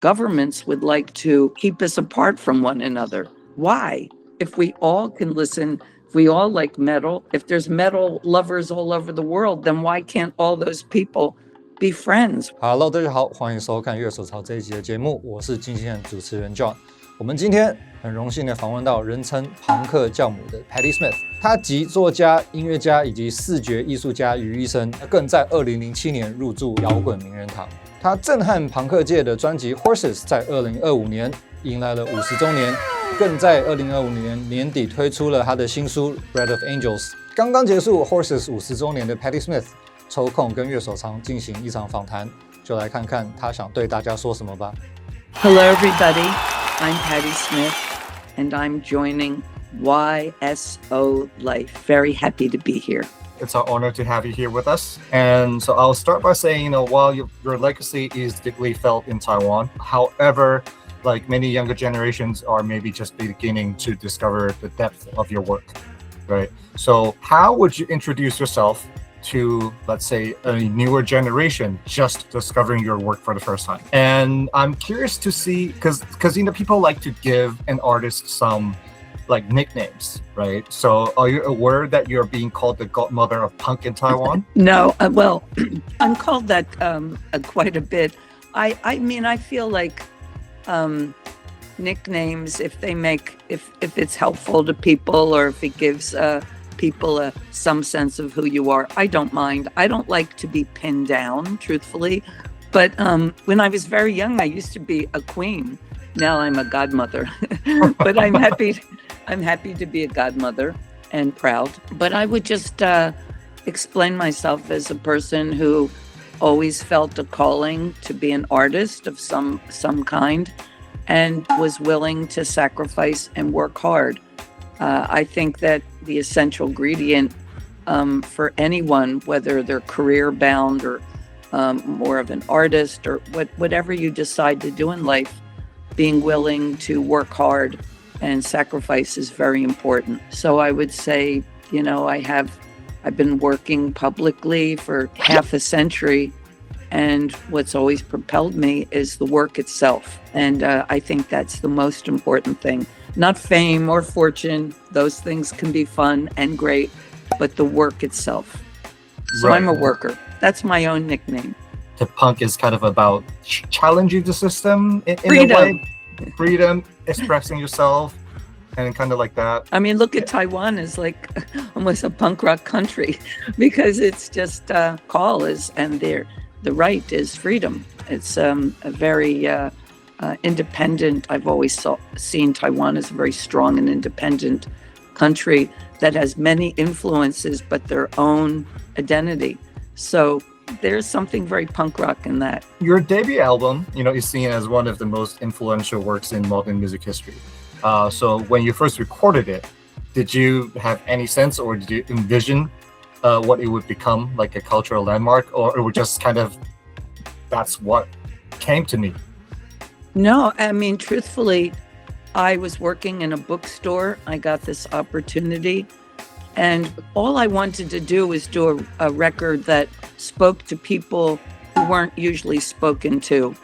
governments would like to keep us apart from one another. Why? If we all can listen, if we all like metal, if there's metal lovers all over the world, then why can't all those people be friends? Hello， 大家好，欢迎收看《乐手潮》这一集的节目，我是金星人主持人 John。我们今天很荣幸的访问到人称庞克教母的 Patti Smith， 她集作家、音乐家以及视觉艺术家于一身，更在2007年入驻摇滚名人堂。她震撼庞克界的专辑 Horses 在2025年迎来了50周年，更在2025年年底推出了她的新书 Bread of Angels。刚刚结束 Horses 50周年的 Patti Smith 抽空跟乐手长进行一场访谈，就来看看她想对大家说什么吧。Hello everybody, I'm Patti Smith and I'm joining YSO Life. Very happy to be here. It's our honor to have you here with us. And so I'll start by saying, while your legacy is deeply felt in Taiwan, however, like many younger generations are maybe just beginning to discover the depth of your work, right? So how would you introduce yourself to, let's say, a newer generation just discovering your work for the first time? And I'm curious to see, because people like to give an artist some like nicknames, right? So are you aware that you're being called the godmother of punk in Taiwan? No, well, I'm called that quite a bit. I mean, I feel like nicknames, if it's helpful to people or if it gives people some sense of who you are, I don't mind. I don't like to be pinned down, truthfully. But when I was very young, I used to be a queen. Now I'm a godmother. But I'm happy to be a godmother and proud. But I would just explain myself as a person who always felt a calling to be an artist of some kind and was willing to sacrifice and work hard. I think that the essential ingredient for anyone, whether they're career bound or more of an artist or whatever you decide to do in life, being willing to work hard and sacrifice is very important. So I would say, I've been working publicly for half a century, and what's always propelled me is the work itself. And I think that's the most important thing. Not fame or fortune, those things can be fun and great, but the work itself. So right. I'm a worker. That's my own nickname. The punk is kind of about challenging the system in Freedom. a way. Freedom, expressing yourself, and kind of like that. I mean, look at Taiwan as like almost a punk rock country because it's just call is, and the right is freedom. It's a very independent. I've always seen Taiwan as a very strong and independent country that has many influences, but their own identity. So there's something very punk rock in that. Your debut album, is seen as one of the most influential works in modern music history. So when you first recorded it, did you have any sense or did you envision what it would become, like a cultural landmark, or it was just kind of, that's what came to me? No, I mean, truthfully, I was working in a bookstore. I got this opportunity. And all I wanted to do was do a record that spoke to people who weren't usually spoken to.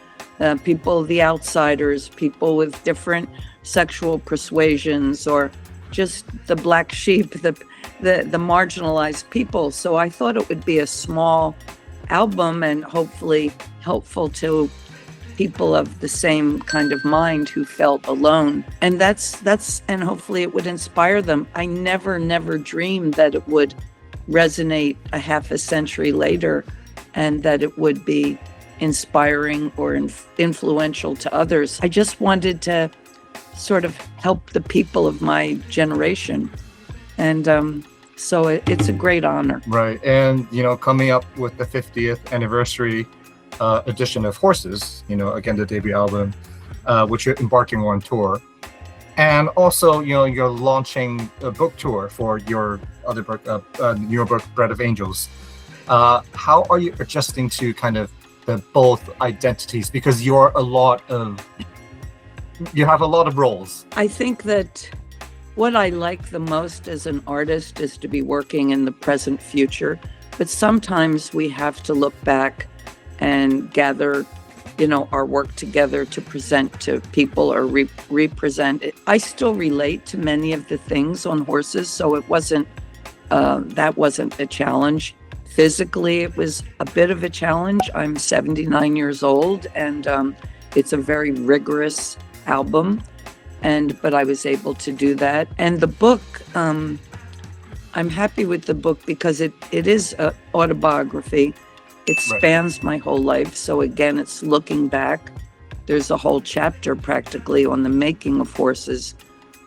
People, the outsiders, people with different sexual persuasions, or just the black sheep, the marginalized people. So I thought it would be a small album and hopefully helpful to people of the same kind of mind who felt alone. And and hopefully it would inspire them. I never dreamed that it would resonate a half a century later and that it would be inspiring or influential to others. I just wanted to sort of help the people of my generation. And so it's a great honor. Right. And, coming up with the 50th anniversary edition of Horses, again, the debut album, which you're embarking on tour. And also, you're launching a book tour for your other book, your book, Bread of Angels. How are you adjusting to kind of the both identities? Because you have a lot of roles. I think that what I like the most as an artist is to be working in the present future. But sometimes we have to look back and gather our work together to present to people or represent it. I still relate to many of the things on horses, so that wasn't a challenge. Physically, it was a bit of a challenge. I'm 79 years old, and it's a very rigorous album, but I was able to do that. And the book, I'm happy with the book because it is an autobiography. It spans my whole life. So again, it's looking back. There's a whole chapter practically on the making of horses.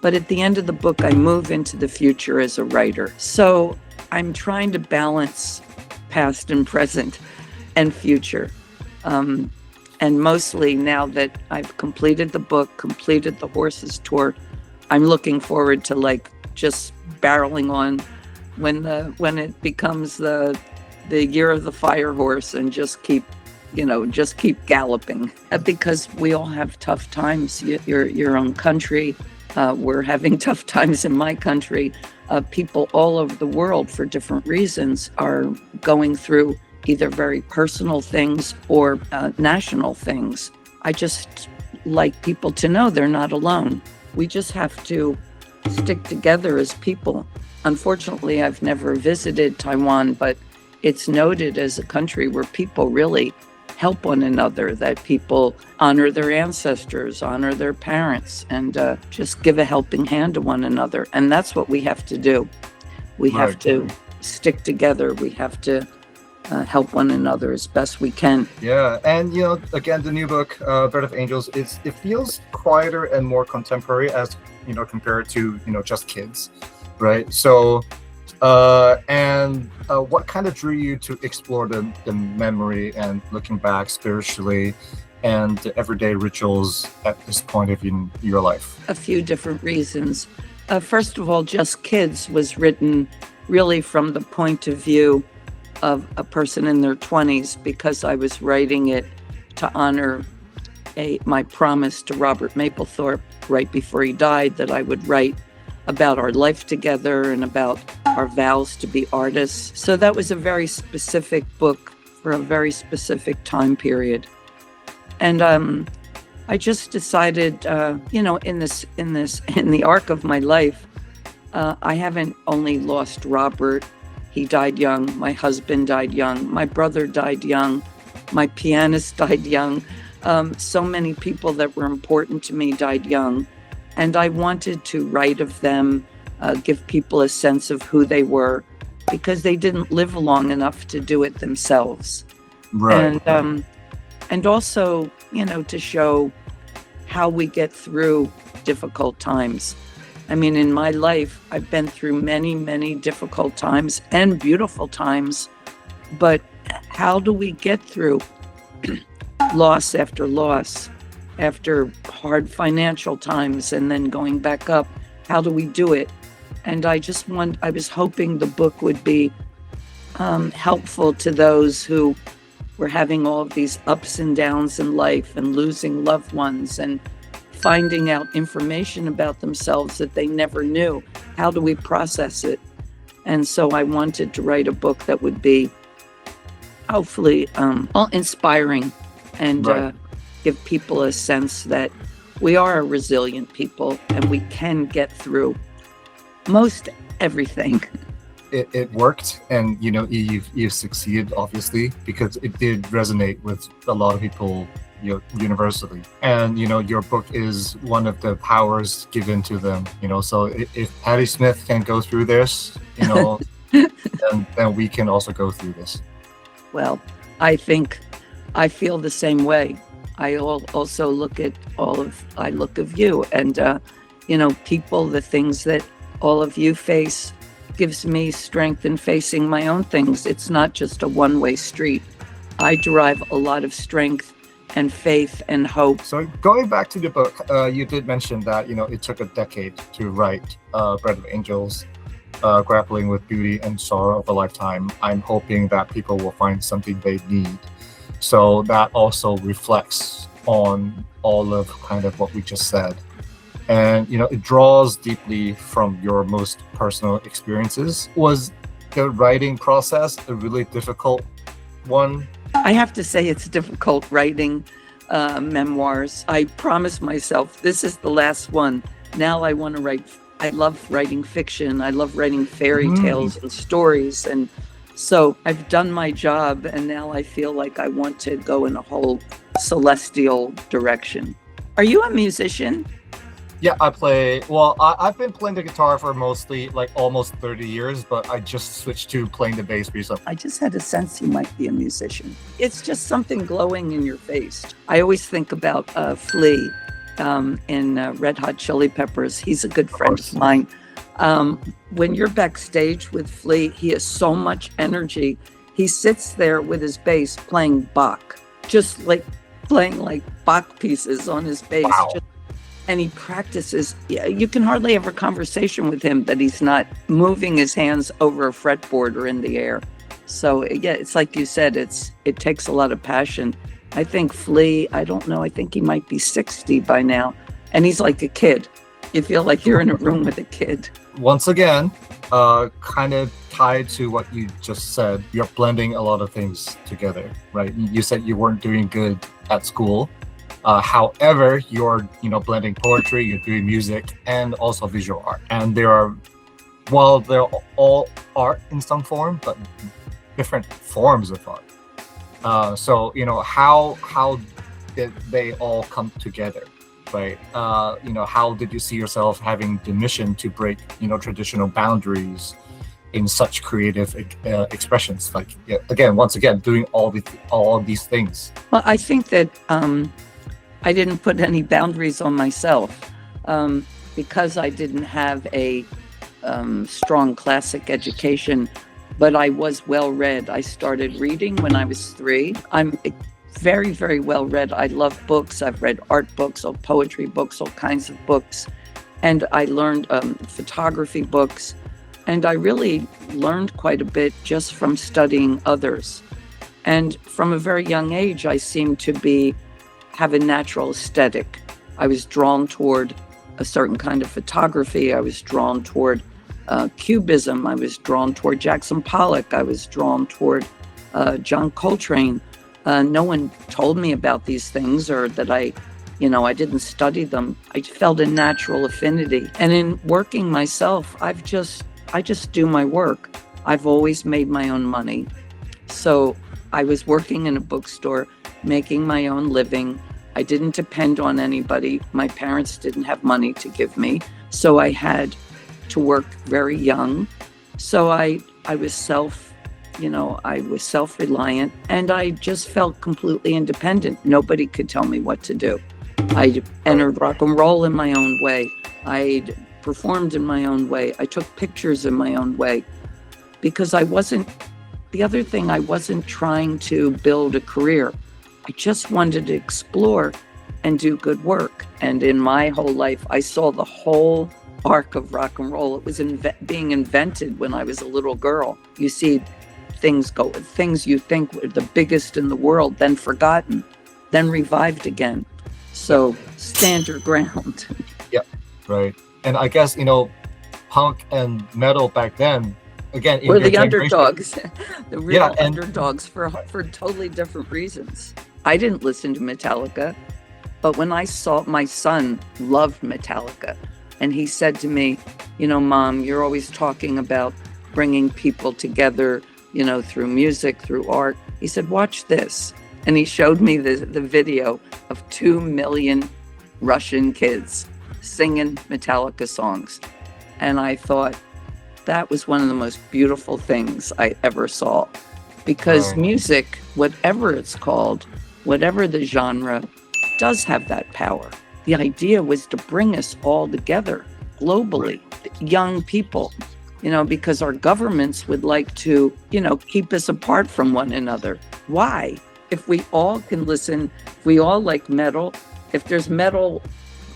But at the end of the book, I move into the future as a writer. So I'm trying to balance past and present and future. And mostly now that I've completed the book, completed the horses tour, I'm looking forward to just barreling on when it becomes the year of the fire horse and just keep galloping, because we all have tough times. Your own country, we're having tough times in my country. People all over the world for different reasons are going through either very personal things or national things. I just like people to know they're not alone. We just have to stick together as people. Unfortunately, I've never visited Taiwan, but it's noted as a country where people really help one another, that people honor their ancestors, honor their parents, and just give a helping hand to one another. And that's what we have to do. We have to stick together. We have to help one another as best we can. Yeah, and again, the new book, Bird of Angels, it feels quieter and more contemporary as compared to just kids, right? So what kind of drew you to explore the memory and looking back spiritually and the everyday rituals at this point in your life? A few different reasons. First of all, Just Kids was written really from the point of view of a person in their 20s, because I was writing it to honor my promise to Robert Mapplethorpe right before he died, that I would write about our life together and about our vows to be artists. So that was a very specific book for a very specific time period. And I just decided, in the arc of my life, I haven't only lost Robert. He died young. My husband died young. My brother died young. My pianist died young. So many people that were important to me died young. And I wanted to write of them, give people a sense of who they were, because they didn't live long enough to do it themselves. Right. And also, to show how we get through difficult times. I mean, in my life, I've been through many, many difficult times and beautiful times, but how do we get through loss after loss, after hard financial times, and then going back up? How do we do it? And I was hoping the book would be helpful to those who were having all of these ups and downs in life and losing loved ones and finding out information about themselves that they never knew. How do we process it? And so I wanted to write a book that would be hopefully inspiring and give people a sense that we are a resilient people and we can get through most everything. It worked, and you've succeeded, obviously, because it did resonate with a lot of people universally. And your book is one of the powers given to them, so if Patti Smith can go through this, then we can also go through this. Well, I feel the same way. I also look at of you and people, the things that all of you face gives me strength in facing my own things. It's not just a one-way street. I derive a lot of strength and faith and hope. So going back to the book, you did mention that it took a decade to write Bread of Angels, grappling with beauty and sorrow of a lifetime. I'm hoping that people will find something they need. So that also reflects on all of kind of what we just said. And it draws deeply from your most personal experiences. Was the writing process a really difficult one? I have to say it's difficult writing memoirs. I promised myself this is the last one. Now I want to write. I love writing fiction. I love writing fairy tales and stories. And so I've done my job, and now I feel like I want to go in a whole celestial direction. Are you a musician? Yeah, I play. Well, I've been playing the guitar for mostly like almost 30 years, but I just switched to playing the bass recently. I just had a sense you might be a musician. It's just something glowing in your face. I always think about Flea in Red Hot Chili Peppers. He's a good friend of mine. When you're backstage with Flea, he has so much energy. He sits there with his bass playing Bach, just like playing like Bach pieces on his bass. Wow. And he practices. You can hardly have a conversation with him that he's not moving his hands over a fretboard or in the air. So yeah, it's like you said, it takes a lot of passion. I think Flea, I don't know, I think he might be 60 by now. And he's like a kid. You feel like you're in a room with a kid. Once again, kind of tied to what you just said, you're blending a lot of things together, right? You said you weren't doing good at school. However, you're blending poetry, you're doing music, and also visual art. And they're all art in some form, but different forms of art. So how did they all come together, right? How did you see yourself having the mission to break traditional boundaries in such creative expressions? Like once again, doing all these things. Well, I think that I didn't put any boundaries on myself because I didn't have a strong classic education, but I was well read. I started reading when I was 3. I'm very, very well read. I love books. I've read art books, or poetry books, all kinds of books. And I learned photography books. And I really learned quite a bit just from studying others. And from a very young age, I seemed to have a natural aesthetic. I was drawn toward a certain kind of photography. I was drawn toward Cubism. I was drawn toward Jackson Pollock. I was drawn toward John Coltrane. No one told me about these things, or that I didn't study them. I felt a natural affinity. And in working myself, I just do my work. I've always made my own money. So I was working in a bookstore, making my own living. I didn't depend on anybody. My parents didn't have money to give me. So I had to work very young. So I was self-reliant, and I just felt completely independent. Nobody could tell me what to do. I entered rock and roll in my own way. I performed in my own way. I took pictures in my own way, because I wasn't trying to build a career. I just wanted to explore and do good work. And in my whole life, I saw the whole arc of rock and roll. It was being invented when I was a little girl. You see things you think were the biggest in the world, then forgotten, then revived again. So stand your ground. Yeah, right. And I guess, punk and metal back then, again, we're the underdogs, the real underdogs for totally different reasons. I didn't listen to Metallica, but when I saw, my son loved Metallica, and he said to me, Mom, you're always talking about bringing people together, through music, through art. He said, watch this. And he showed me the video of 2 million Russian kids singing Metallica songs. And I thought that was one of the most beautiful things I ever saw. Because music, whatever it's called, whatever the genre, does have that power. The idea was to bring us all together globally, young people, because our governments would like to, keep us apart from one another. Why? If we all can listen, if we all like metal, if there's metal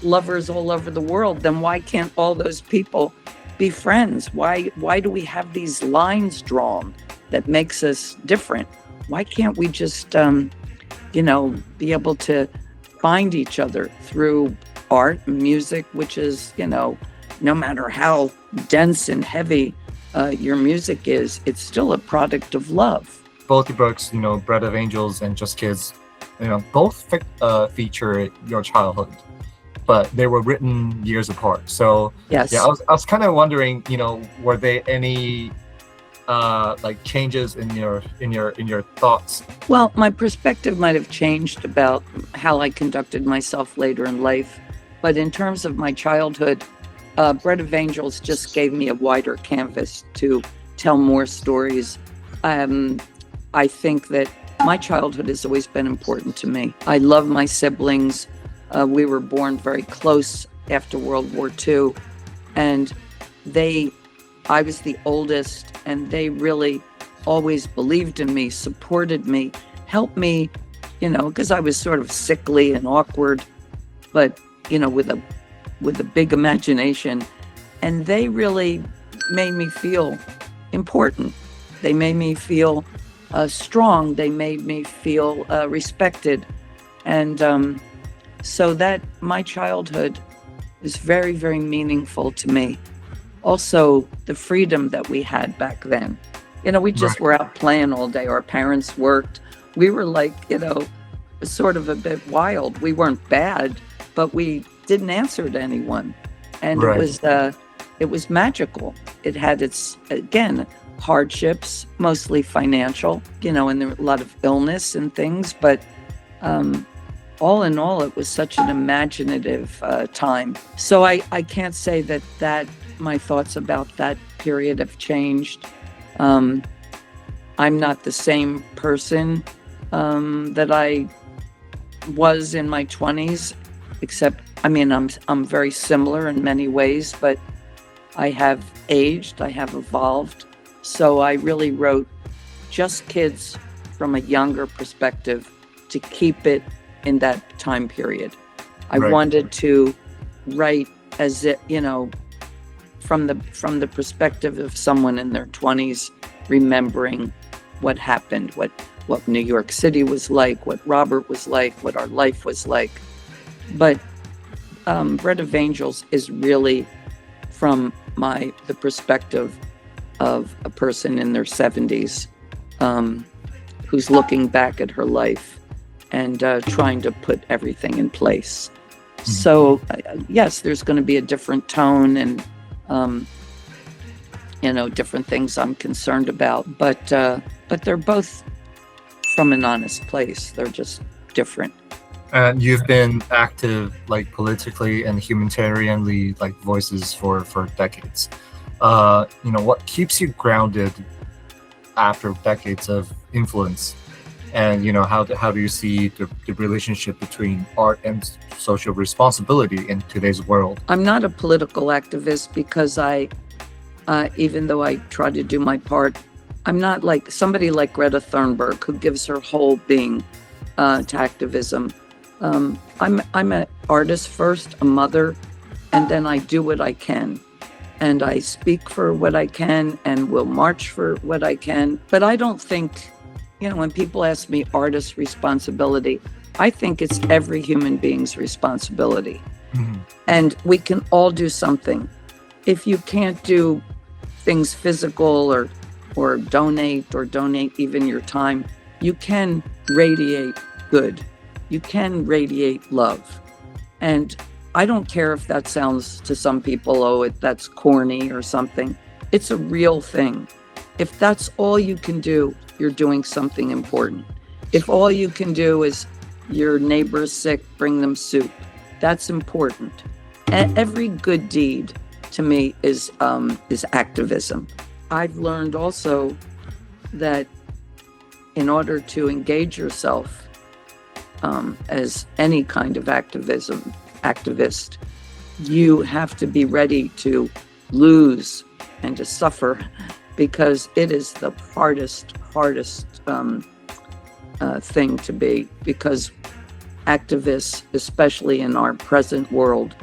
lovers all over the world, then why can't all those people be friends? Why do we have these lines drawn that makes us different? Why can't we just, be able to find each other through art and music, which is, no matter how dense and heavy your music is, it's still a product of love. Both your books, Bread of Angels and Just Kids, both feature your childhood, but they were written years apart. So yes, yeah, I was kind of wondering, were there any like changes in your thoughts? Well, my perspective might have changed about how I conducted myself later in life, but in terms of my childhood, Bread of Angels just gave me a wider canvas to tell more stories. I think that my childhood has always been important to me. I love my siblings. We were born very close after World War II, and I was the oldest, and they really always believed in me, supported me, helped me, because I was sort of sickly and awkward, but, with a big imagination. And they really made me feel important. They made me feel strong. They made me feel respected. And so that my childhood is very, very meaningful to me. Also, the freedom that we had back then. We just were out playing all day. Our parents worked. We were like, sort of a bit wild. We weren't bad, but we didn't answer to anyone. And it was magical. It had its, again, hardships, mostly financial, and there were a lot of illness and things. But all in all, it was such an imaginative time. So I can't say that my thoughts about that period have changed. I'm not the same person that I was in my 20s, except, I'm very similar in many ways, but I have aged, I have evolved. So I really wrote just kids from a younger perspective to keep it in that time period. I wanted to write as it, from the perspective of someone in their 20s, remembering what happened, what New York City was like, what Robert was like, what our life was like. But Bread of Angels is really from the perspective of a person in their 70s who's looking back at her life and trying to put everything in place. Mm-hmm. So yes, there's going to be a different tone and different things I'm concerned about, but they're both from an honest place. They're just different. And you've been active, like politically and humanitarianly, like voices for decades. What keeps you grounded after decades of influence? And how do you see the relationship between art and social responsibility in today's world? I'm not a political activist because I, even though I try to do my part, I'm not like somebody like Greta Thunberg who gives her whole being to activism. I'm an artist first, a mother, and then I do what I can. And I speak for what I can and will march for what I can. But I don't think, when people ask me artist responsibility, I think it's every human being's responsibility. Mm-hmm. And we can all do something. If you can't do things physical or donate even your time, you can radiate good. You can radiate love. And I don't care if that sounds to some people, that's corny or something. It's a real thing. If that's all you can do, you're doing something important. If all you can do is your neighbor's sick, bring them soup, that's important. And every good deed to me is activism. I've learned also that in order to engage yourself as any kind of activist, you have to be ready to lose and to suffer, because it is the hardest thing to be, because activists, especially in our present world,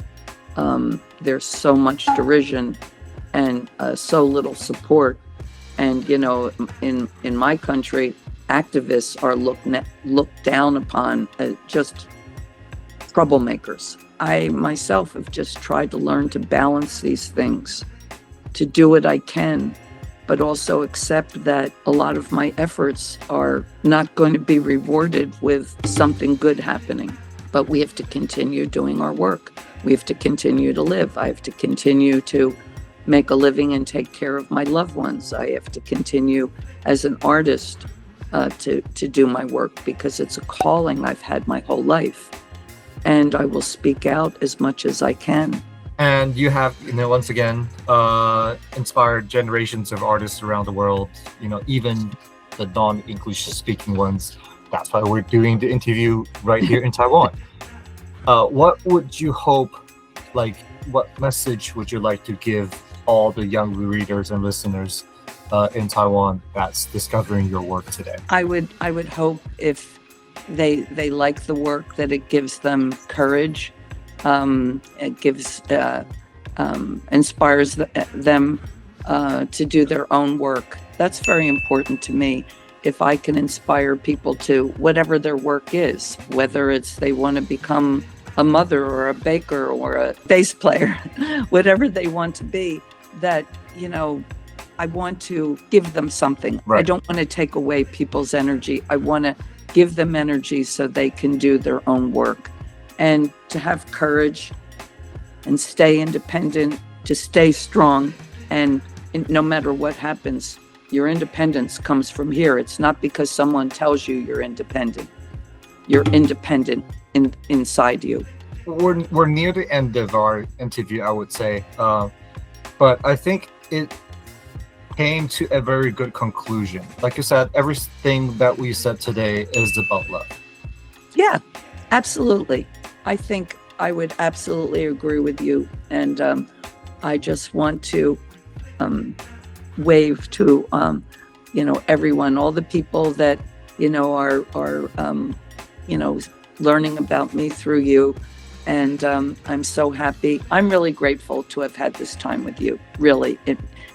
there's so much derision and so little support. And in my country, activists are looked down upon as just troublemakers. I myself have just tried to learn to balance these things, to do what I can, but also accept that a lot of my efforts are not going to be rewarded with something good happening. But we have to continue doing our work. We have to continue to live. I have to continue to make a living and take care of my loved ones. I have to continue as an artist to do my work because it's a calling I've had my whole life. And I will speak out as much as I can. And you have, once again, inspired generations of artists around the world, even the non-English speaking ones. That's why we're doing the interview right here in Taiwan. What would you hope, what message would you like to give all the young readers and listeners in Taiwan that's discovering your work today? I would hope if they like the work that it gives them courage. It gives inspires them to do their own work. That's very important to me. If I can inspire people to whatever their work is, whether it's they want to become a mother or a baker or a bass player, whatever they want to be, that, I want to give them something. Right. I don't want to take away people's energy. I want to give them energy so they can do their own work. And to have courage and stay independent, to stay strong, and no matter what happens, your independence comes from here. It's not because someone tells you you're independent. You're independent inside you. We're near the end of our interview, I would say. But I think it came to a very good conclusion. Like you said, everything that we said today is about love. Yeah, absolutely. I think I would absolutely agree with you. And I just want to wave to, everyone, all the people that, are learning about me through you. And I'm so happy. I'm really grateful to have had this time with you. Really,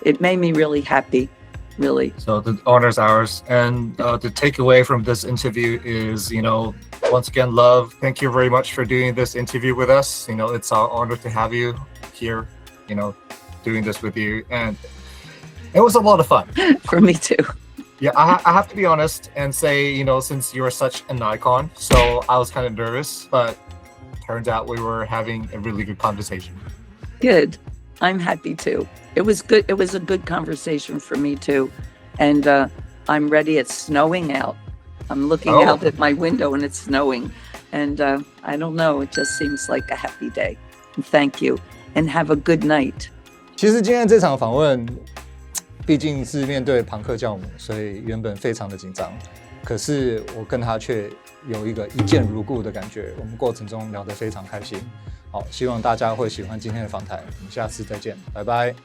it made me really happy, really. So the honor's ours. And the takeaway from this interview is, once again, love. Thank you very much for doing this interview with us. It's our honor to have you here, doing this with you. And it was a lot of fun. For me too. Yeah, I have to be honest and say, since you're such an icon, so I was kind of nervous, but turns out we were having a really good conversation. Good. I'm happy too. It was good. It was a good conversation for me too. And I'm ready. It's snowing out. I'm looking out at my window and it's snowing. And I don't know, it just seems like a happy day. And thank you. And have a good night. 其实今天这场访问毕竟是面对庞克教母，所以原本非常的紧张。可是我跟他却有一个一见如故的感觉，我们过程中聊得非常开心。好，希望大家会喜欢今天的访谈，我们下次再见，拜拜。